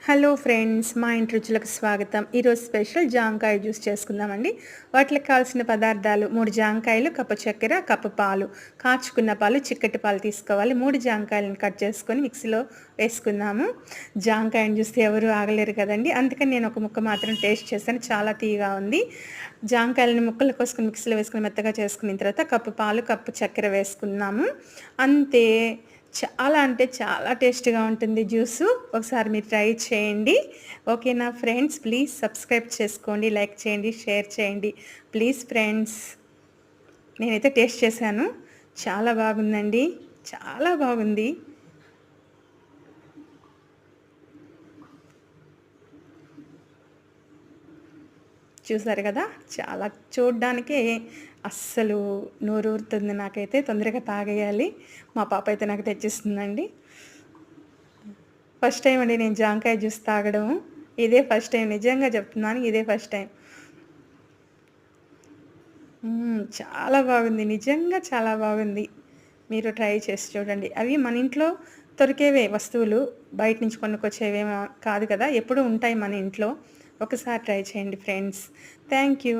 Hello friends, మా ఇంటి రుచులకు స్వాగతం. ఈరోజు స్పెషల్ జాంకాయ జ్యూస్ చేసుకుందామండి. వాటికి కావాల్సిన పదార్థాలు: 3 జాంకాయలు, కప్పు చక్కెర, కప్పు పాలు, కాచుకున్న పాలు, చిక్కటి పాలు తీసుకోవాలి. 3 జాంకాయలను కట్ చేసుకొని మిక్సీలో వేసుకుందాము. జాంకాయని చూస్తే ఎవరు ఆగలేరు కదండి, అందుకని నేను ఒక ముక్క మాత్రం టేస్ట్ చేశాను. చాలా తీయగా ఉంది. జాంకాయలను ముక్కలు కోసుకొని మిక్సీలో వేసుకొని మెత్తగా చేసుకున్న తర్వాత కప్పు పాలు, కప్పు చక్కెర వేసుకున్నాము. అంతే. చాలా అంటే చాలా టేస్ట్‌గా ఉంటుంది జ్యూసు. ఒకసారి మీరు ట్రై చేయండి. ఓకేనా ఫ్రెండ్స్? ప్లీజ్ సబ్స్క్రైబ్ చేసుకోండి, లైక్ చేయండి, షేర్ చేయండి. Please friends. నేనైతే టేస్ట్ చేశాను. చాలా బాగుందండి. చాలా బాగుంది. చూసారు కదా, చాలా చూడ్డానికే అస్సలు నోరూరుతుంది నాకైతే. తొందరగా తాగేయాలి. మా పాప అయితే నాకు తెచ్చిస్తుందండి. ఫస్ట్ టైం అండి నేను జాంకాయ జ్యూస్ తాగడం. ఇదే ఫస్ట్ టైం, నిజంగా చెప్తున్నాను, ఇదే ఫస్ట్ టైం. చాలా బాగుంది, నిజంగా చాలా బాగుంది. మీరు ట్రై చేసి చూడండి. అవి మన ఇంట్లో దొరికేవే వస్తువులు, బయట నుంచి కొనుక్కొచ్చేవేమో కాదు కదా, ఎప్పుడూ ఉంటాయి మన ఇంట్లో. ఒకసారి ట్రై చేయండి ఫ్రెండ్స్. Thank you.